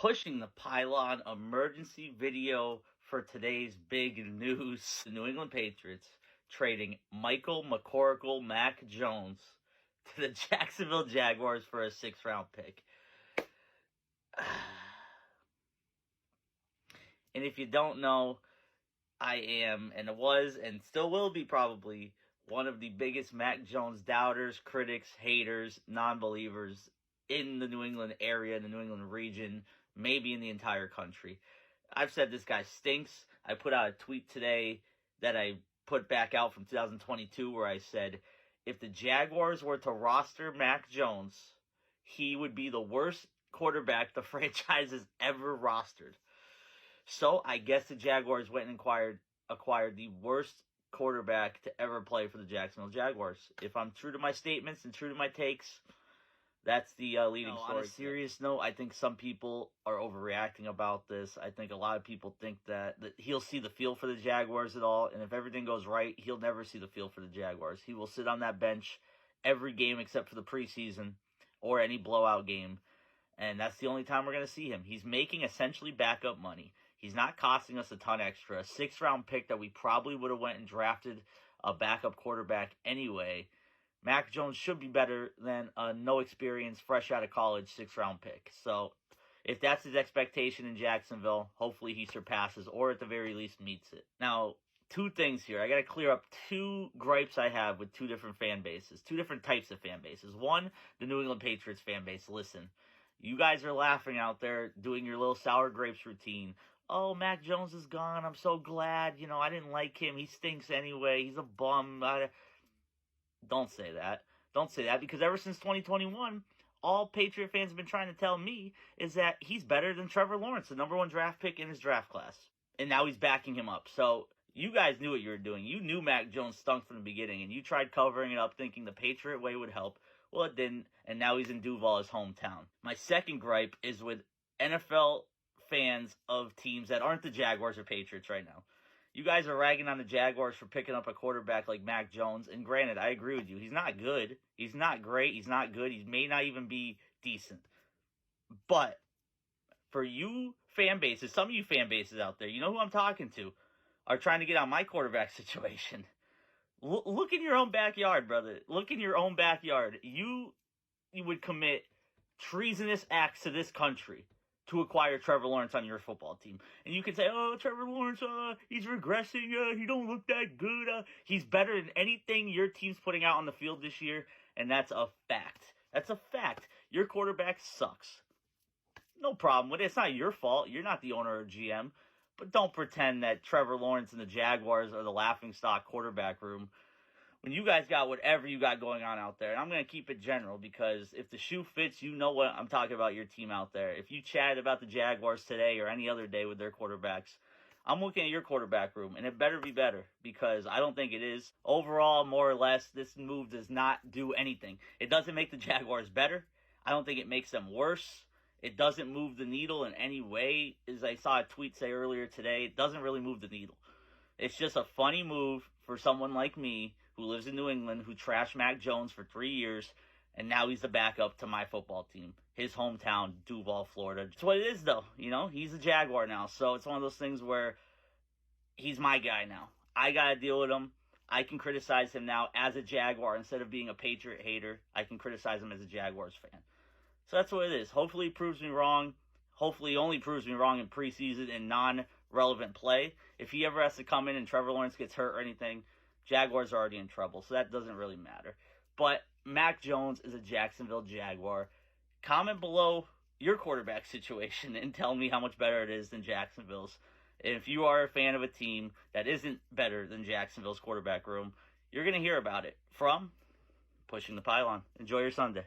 Pushing the pylon emergency video for today's big news. The New England Patriots trading Michael McCorkle Mac Jones to the Jacksonville Jaguars for a 6th-round pick. And if you don't know, I am, and was, and still will be probably, one of the biggest Mac Jones doubters, critics, haters, non-believers in the New England area, the New England region, maybe in the entire country. I've said this guy stinks. I put out a tweet today that I put back out from 2022 where I said, if the Jaguars were to roster Mac Jones, he would be the worst quarterback the franchise has ever rostered. So I guess the Jaguars went and acquired the worst quarterback to ever play for the Jacksonville Jaguars. If I'm true to my statements and true to my takes, that's the leading story. On a serious note, I think some people are overreacting about this. I think a lot of people think that he'll see the field for the Jaguars at all, and if everything goes right, he'll never see the field for the Jaguars. He will sit on that bench every game except for the preseason or any blowout game, and that's the only time we're going to see him. He's making essentially backup money. He's not costing us a ton extra. A 6th-round pick that we probably would have went and drafted a backup quarterback anyway. Mac Jones should be better than a no-experience, fresh-out-of-college 6th-round pick. So if that's his expectation in Jacksonville, hopefully he surpasses or at the very least meets it. Now, 2 things here. I got to clear up 2 gripes I have with 2 different fan bases, 2 different types of fan bases. One, the New England Patriots fan base. Listen, you guys are laughing out there doing your little sour grapes routine. Oh, Mac Jones is gone. I'm so glad. I didn't like him. He stinks anyway. He's a bum. Don't say that. Don't say that, because ever since 2021, all Patriot fans have been trying to tell me is that he's better than Trevor Lawrence, the number 1 draft pick in his draft class. And now he's backing him up. So you guys knew what you were doing. You knew Mac Jones stunk from the beginning, and you tried covering it up thinking the Patriot way would help. Well, it didn't, and now he's in DUVAL, his hometown. My second gripe is with NFL fans of teams that aren't the Jaguars or Patriots right now. You guys are ragging on the Jaguars for picking up a quarterback like Mac Jones, and granted, I agree with you. He's not good. He's not great. He's not good. He may not even be decent. But for you fan bases, some of you fan bases out there, you know who I'm talking to, are trying to get on my quarterback situation. Look in your own backyard, brother. Look in your own backyard. You would commit treasonous acts to this country to acquire Trevor Lawrence on your football team. And you can say, oh, Trevor Lawrence, he's regressing, he don't look that good. He's better than anything your team's putting out on the field this year, and that's a fact. That's a fact. Your quarterback sucks. No problem with it. It's not your fault. You're not the owner or GM. But don't pretend that Trevor Lawrence and the Jaguars are the laughingstock quarterback room when you guys got whatever you got going on out there. And I'm going to keep it general, because if the shoe fits, you know what I'm talking about your team out there. If you chat about the Jaguars today or any other day with their quarterbacks, I'm looking at your quarterback room, and it better be better, because I don't think it is. Overall, more or less, this move does not do anything. It doesn't make the Jaguars better. I don't think it makes them worse. It doesn't move the needle in any way. As I saw a tweet say earlier today, it doesn't really move the needle. It's just a funny move for someone like me who lives in New England, who trashed Mac Jones for 3 years, and now he's the backup to my football team. His hometown, DUVAL, Florida. It's what it is, though. He's a Jaguar now, so it's one of those things where he's my guy now. I got to deal with him. I can criticize him now as a Jaguar instead of being a Patriot hater. I can criticize him as a Jaguars fan. So that's what it is. Hopefully he proves me wrong. Hopefully he only proves me wrong in preseason and non-relevant play. If he ever has to come in and Trevor Lawrence gets hurt or anything, Jaguars are already in trouble, so that doesn't really matter. But Mac Jones is a Jacksonville Jaguar. Comment below your quarterback situation and tell me how much better it is than Jacksonville's. And if you are a fan of a team that isn't better than Jacksonville's quarterback room, you're going to hear about it from Pushing the Pylon. Enjoy your Sunday.